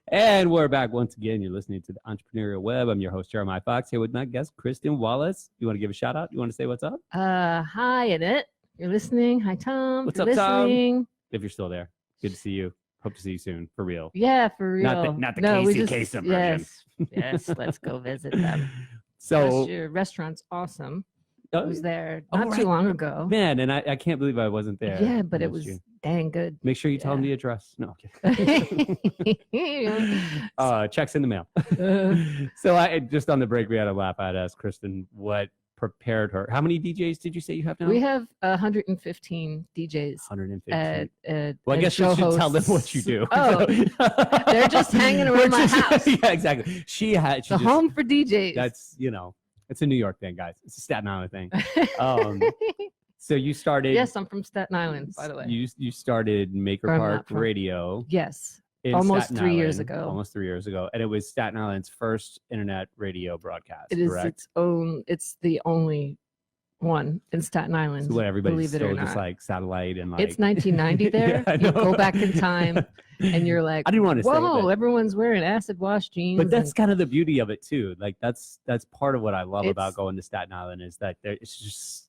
And we're back once again. You're listening to the Entrepreneurial Web. I'm your host, Jeremiah Fox, here with my guest, Kristin Wallace. You want to give a shout out? You want to say what's up? Hi, Annette. You're listening. Hi, Tom. What's you're up, listening. Tom? If you're still there, good to see you. Hope to see you soon, for real. Yeah, for real. Not the Casey Kasem version. Yes, let's go visit them. So your restaurant's awesome. I was there not right. too long ago. Man, and I can't believe I wasn't there. Yeah, but it was dang good. Make sure you tell them the address. No, kidding. Checks in the mail. So I just on the break, we had a laugh. I'd asked Kristin what prepared her. How many DJs did you say you have now? We have 115 DJs. 115. Well, I guess you should tell them what you do. Oh, they're just hanging around my house. Yeah, exactly. It's a home for DJs. That's, it's a New York thing, guys. It's a Staten Island thing. So you started. Yes, I'm from Staten Island, by the way. You started Maker Park Radio. Yes. Almost 3 years ago. Almost 3 years ago. And it was Staten Island's first internet radio broadcast. It is correct? It's the only one in Staten Island. So what, everybody's still just like satellite and like. It's 1990 there. Yeah, you go back in time and you're like, I didn't want to say whoa, everyone's wearing acid wash jeans. But that's kind of the beauty of it too. Like that's part of what I love about going to Staten Island is that it's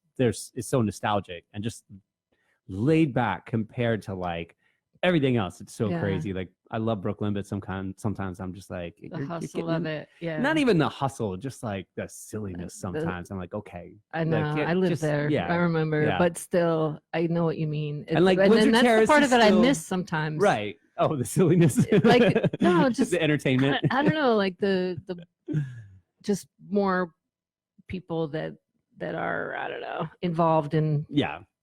so nostalgic and just laid back compared to like everything else. It's so crazy. Like I love Brooklyn, but sometimes I'm just like the hustle of it. Yeah. Not even the hustle, just like the silliness. Sometimes I'm like, okay. I know. I lived there. Yeah. I remember, but still, I know what you mean. And like, that's the part of it I miss sometimes. Right. Oh, the silliness. Like no, just the entertainment. I don't know, like the just more people that are, I don't know, involved in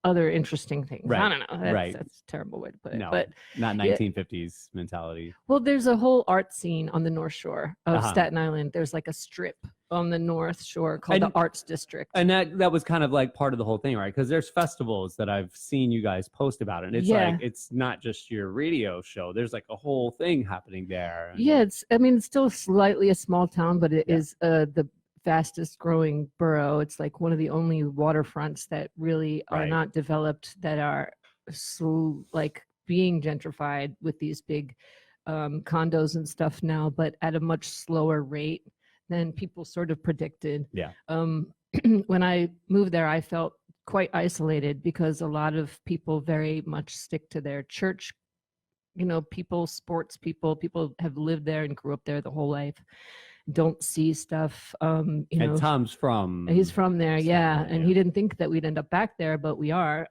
other interesting things. Right. I don't know. That's a terrible way to put it. No, but not 1950s mentality. Well, there's a whole art scene on the North Shore of Staten Island. There's like a strip on the North Shore called the Arts District. And that was kind of like part of the whole thing, right? Because there's festivals that I've seen you guys post about it. And it's like, it's not just your radio show. There's like a whole thing happening there. Yeah, it's still slightly a small town, but it is the fastest growing borough. It's like one of the only waterfronts that really are not developed, that are so like being gentrified with these big condos and stuff now, but at a much slower rate than people sort of predicted. Yeah. When I moved there, I felt quite isolated because a lot of people very much stick to their church, people, sports people have lived there and grew up there the whole life. Don't see stuff. And Tom's from. He's from there, and he didn't think that we'd end up back there, but we are,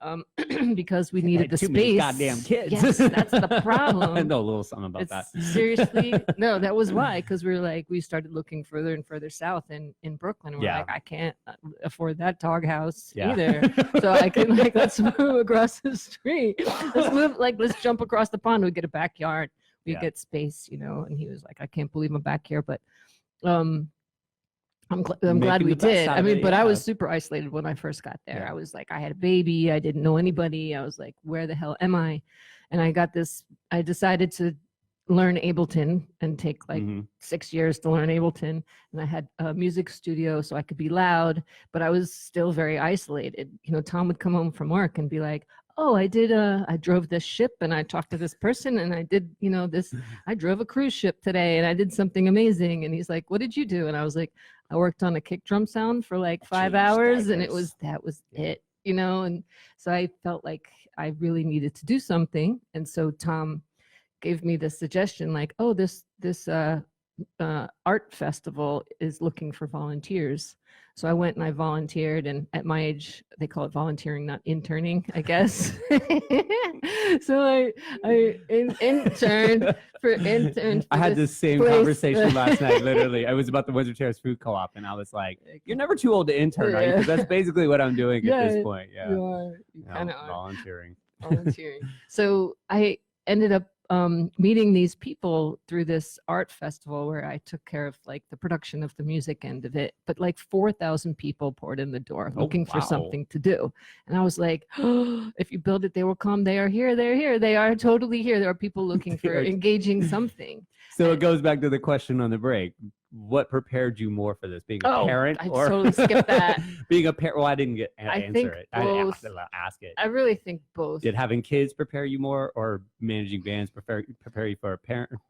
because we needed the space. Goddamn kids. Yes, that's the problem. I know a little something about that. Seriously, no, that was why. Because we started looking further and further south in Brooklyn. We're like, I can't afford that doghouse either. So I can let's move across the street. Let's jump across the pond. We get a backyard. We get space, And he was like, I can't believe I'm back here, but. I'm glad we did. But I was super isolated when I first got there. I was like, I had a baby. I didn't know anybody. I was like, where the hell am I? And I decided to learn Ableton and take 6 years to learn Ableton. And I had a music studio so I could be loud, but I was still very isolated. Tom would come home from work and be like, oh, I drove this ship and I talked to this person and I did, I drove a cruise ship today and I did something amazing. And he's like, what did you do? And I was like, I worked on a kick drum sound for like 5 hours and that was it, And so I felt like I really needed to do something. And so Tom gave me the suggestion like, oh, this art festival is looking for volunteers. So I went and I volunteered, and at my age, they call it volunteering, not interning, I guess. So I interned for I had this same conversation last night, literally. I was about the Windsor Terrace Food Co-op, and I was like, you're never too old to intern, are you? Because that's basically what I'm doing at this point. Yeah, you kind of volunteering. So I ended up meeting these people through this art festival where I took care of like the production of the music end of it, but like 4,000 people poured in the door looking for something to do. And I was like, oh, if you build it, they will come. They are here. They're here. They are totally here. There are people looking for engaging something. So it goes back to the question on the break. what prepared you more for this? Being a parent, I or totally skipped that. Being a parent? Well, I didn't get I answer think it. both. I ask it. I really think both. Did having kids prepare you more, or managing bands prepare you for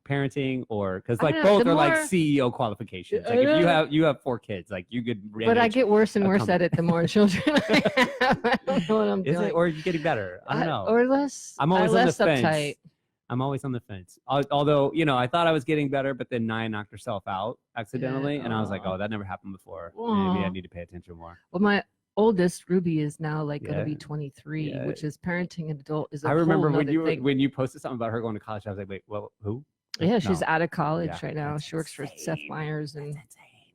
parenting, or because like both are like CEO qualifications? Like if you have 4 kids, like you could. But I get worse and worse at it the more children I have. I don't know what I'm doing. Is it, or are you getting better? I don't know. Or less. I'm always on the fence. Uptight. I'm always on the fence. Although, you know, I thought I was getting better, but then Naya knocked herself out accidentally. And I was like, oh, that never happened before. Maybe I need to pay attention more. Well, my oldest, Ruby, is now like going to be 23, which is parenting an adult is a whole remember thing. when you posted something about her going to college, I was like, wait, well, who? Yeah, she's out of college right now. She works for Seth Meyers. And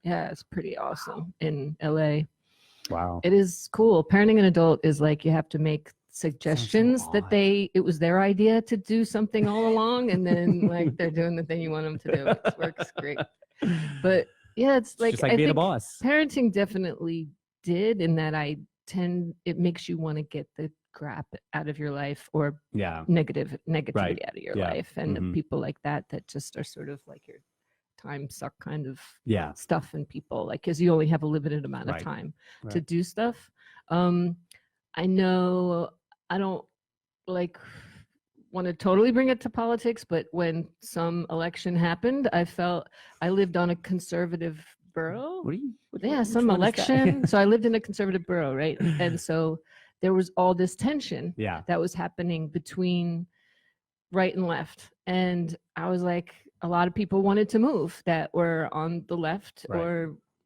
yeah, it's pretty awesome in LA. Wow. It is cool. Parenting an adult is like you have to make suggestions that it was their idea to do something all along, and then like they're doing the thing you want them to do. It works great. But yeah, it's like, just like being a boss. Parenting definitely did, in that it makes you want to get the crap out of your life, or negativity out of your life, and people like that just are sort of like your time suck kind of stuff, and people like, because you only have a limited amount of time to do stuff. I know I don't like want to totally bring it to politics, but when some election happened, I felt I lived on a conservative borough. Some election. So I lived in a conservative borough, right? And so there was all this tension that was happening between right and left. And I was like, a lot of people wanted to move that were on the left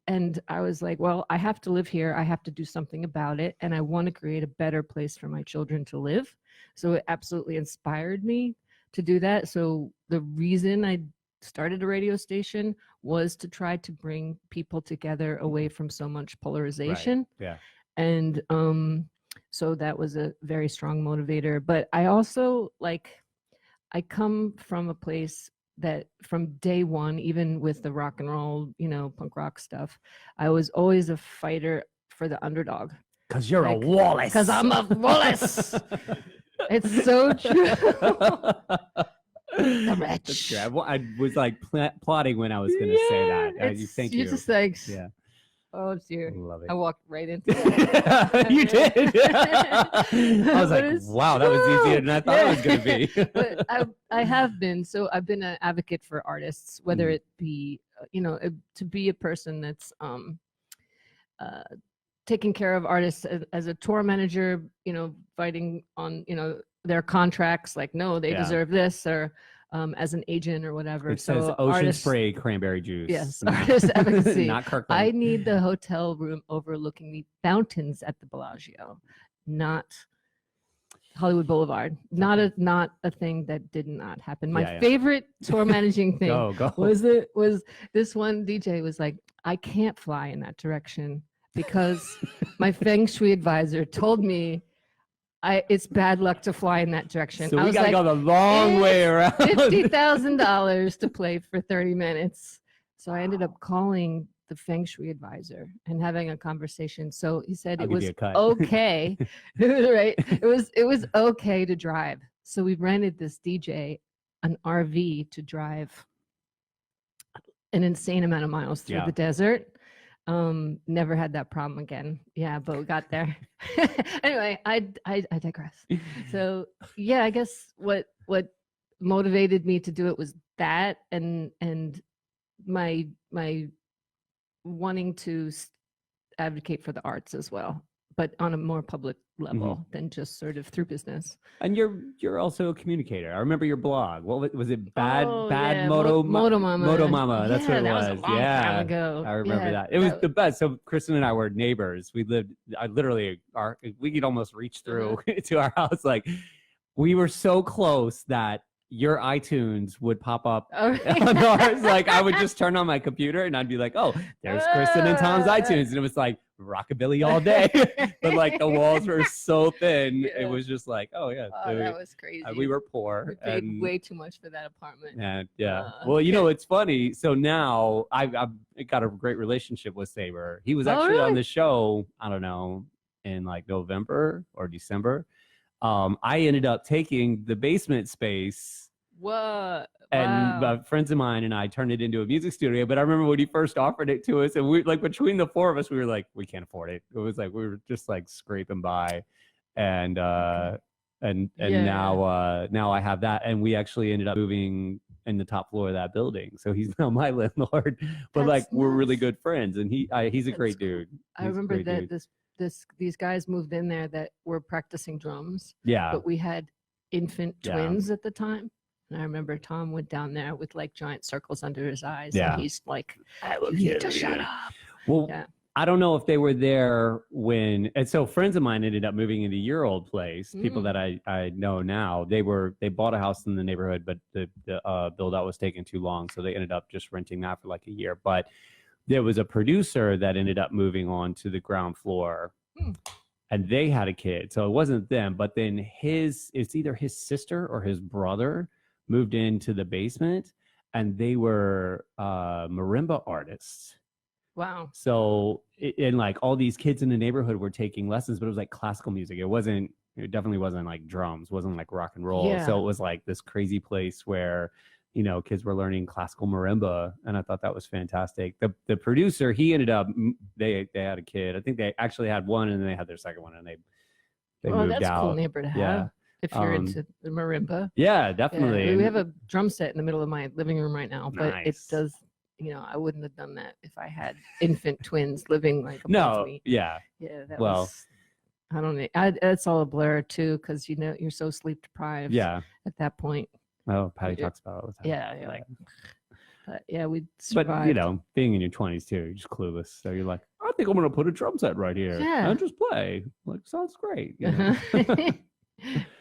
and I was like, well, I have to live here. I have to do something about it. And I want to create a better place for my children to live. So it absolutely inspired me to do that. So the reason I started a radio station was to try to bring people together away from so much polarization. And so that was a very strong motivator. But I also I come from a place that from day one, even with the rock and roll, punk rock stuff, I was always a fighter for the underdog. Because you're a Wallace. Because I'm a Wallace. It's so true. The rich. I was like plotting when I was going to say that. Thank you. Just like, oh dear. Love it. I walked right into that. You did. I was like, wow, that was easier than I thought it was going to be. But I have been. So I've been an advocate for artists, whether it be, to be a person that's taking care of artists as a tour manager, fighting on, their contracts, like, no, they deserve this, or as an agent or whatever. It says Ocean Spray cranberry juice. Yes, artist advocacy. Not Kirkland. I need the hotel room overlooking the fountains at the Bellagio, not Hollywood Boulevard. Not a thing that did not happen. My favorite tour managing thing was this one DJ was like, I can't fly in that direction because my feng shui advisor told me it's bad luck to fly in that direction. So we gotta go the long way around. $50,000 to play for 30 minutes. So I ended up calling the feng shui advisor and having a conversation. So he said it was okay. Right? It was okay to drive. So we rented this DJ an RV to drive an insane amount of miles through the desert. Never had that problem again. Yeah, but we got there. Anyway, I digress. So I guess what motivated me to do it was that, and my wanting to advocate for the arts as well, but on a more public level than just sort of through business. And you're also a communicator. I remember your blog. What was it? Bad Moto Mama. Moto Mama. That's what it was. That was a long time ago. I remember that. It was the best. So Kristin and I were neighbors. We lived. We could almost reach through to our house. Like, we were so close that your iTunes would pop up on ours. Like, I would just turn on my computer and I'd be like, oh, there's Kristin and Tom's iTunes. And it was like rockabilly all day. But like the walls were so thin. It was just like, oh yeah. That was crazy. We were poor. We paid way too much for that apartment. And well, it's funny. So now I've got a great relationship with Saber. He was actually on the show, I don't know, in like November or December. I ended up taking the basement space What? And Wow. friends of mine and I turned it into a music studio. But I remember when he first offered it to us, and we like between the four of us, we were like, we can't afford it. It was like we were just like scraping by, and now I have that, and we actually ended up moving in the top floor of that building. So he's now my landlord. But like we're really good friends, and he's a great dude. I remember that these guys moved in there that were practicing drums. Yeah. But we had infant twins at the time. And I remember Tom went down there with like giant circles under his eyes. Yeah. And he's like, you need to shut up. Well, I don't know if they were there when, and so friends of mine ended up moving into your old place. People that I know now, they bought a house in the neighborhood, but the build out was taking too long. So they ended up just renting that for like a year. But there was a producer that ended up moving on to the ground floor. And they had a kid. So it wasn't them, but then it's either his sister or his brother moved into the basement, and they were marimba artists. Wow. So and like all these kids in the neighborhood were taking lessons, but it was like classical music. It definitely wasn't like drums, wasn't like rock and roll. So it was like this crazy place where, you know, kids were learning classical marimba, and I thought that was fantastic. The producer, he ended up, they had a kid. I think they actually had one, and then they had their second one, and they moved out. That's a cool neighbor to have. Yeah. If you're into the marimba. Yeah, definitely. Yeah, we have a drum set in the middle of my living room right now, but Nice. it does, you know, I wouldn't have done that if I had infant twins living like above me. Yeah. Yeah, that was, I don't know. It's all a blur too, because you know you're so sleep deprived. Yeah. At that point. Oh, Patty talks about it all the time. Yeah, you're like, but yeah, we survived. But you know, being in your 20s too, you're just clueless. So you're like, I think I'm gonna put a drum set right here. Yeah. And just play. Like, sounds great. You know?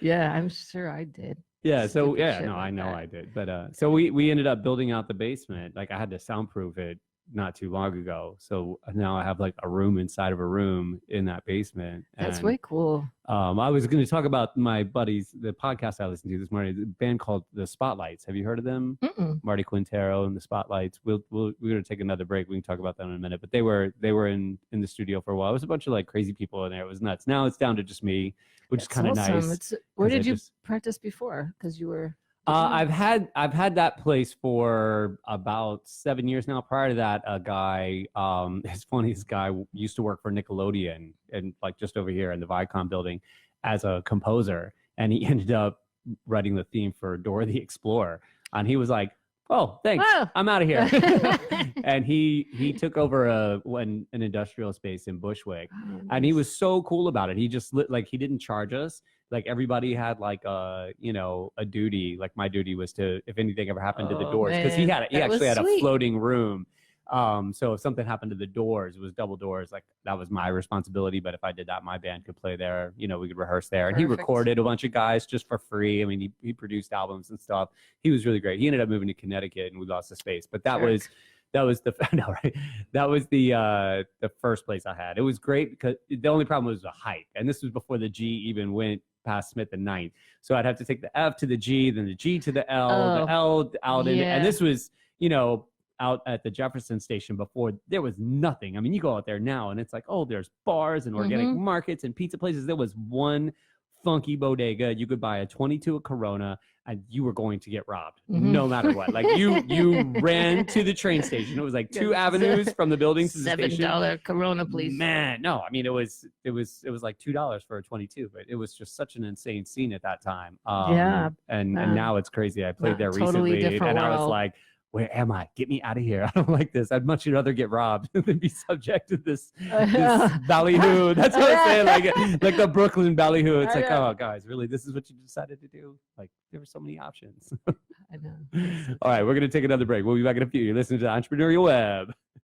Yeah, I'm sure I did. Yeah. So yeah, no, like I know that. I did. But so we ended up building out the basement. Like I had to soundproof it not too long ago. So now I have like a room inside of a room in that basement. That's way cool. I was going to talk about my buddies, the podcast I listened to this morning, a band called The Spotlights. Have you heard of them? Marty Quintero and The Spotlights. We're going to take another break. We can talk about that in a minute. But they were in the studio for a while. It was a bunch of like crazy people in there. It was nuts. Now it's down to just me, which is kind of nice. Where did you practice before? Because you were. I've had that place for about 7 years now. Prior to that, a guy, it's funny, this guy used to work for Nickelodeon and like just over here in the Viacom building as a composer, and he ended up writing the theme for Dora the Explorer. And he was like, "Oh, thanks, I'm out of here." And he took over an industrial space in Bushwick, and he was so cool about it. He just he didn't charge us. Like everybody had like a duty. Like my duty was to, if anything ever happened to the doors, because he actually had a floating room. So if something happened to the doors, it was double doors. Like that was my responsibility. But if I did that, my band could play there. You know, we could rehearse there. And he recorded a bunch of guys just for free. I mean, he produced albums and stuff. He was really great. He ended up moving to Connecticut, and we lost the space. But that was the first place I had. It was great because the only problem was the height, and this was before the G even went past Smith and Ninth. So I'd have to take the F to the G, then the G to the L, the L out in, and this was, out at the Jefferson station before there was nothing. I mean, you go out there now and it's like, oh, there's bars and organic markets and pizza places. There was one funky bodega. You could buy a 22 at Corona and you were going to get robbed no matter what. Like you ran to the train station. It was like 2 avenues from the building to the station. $7 Corona, please. Man, no, I mean, it was like $2 for a 22, but it was just such an insane scene at that time. And now it's crazy. I played there recently and I was like, where am I? Get me out of here. I don't like this. I'd much rather get robbed than be subject to this ballyhoo. That's what I'm saying. Like the Brooklyn ballyhoo. It's like, oh, guys, really? This is what you decided to do? Like, there were so many options. I know. All right, we're going to take another break. We'll be back in a few. You're listening to the Entrepreneurial Web.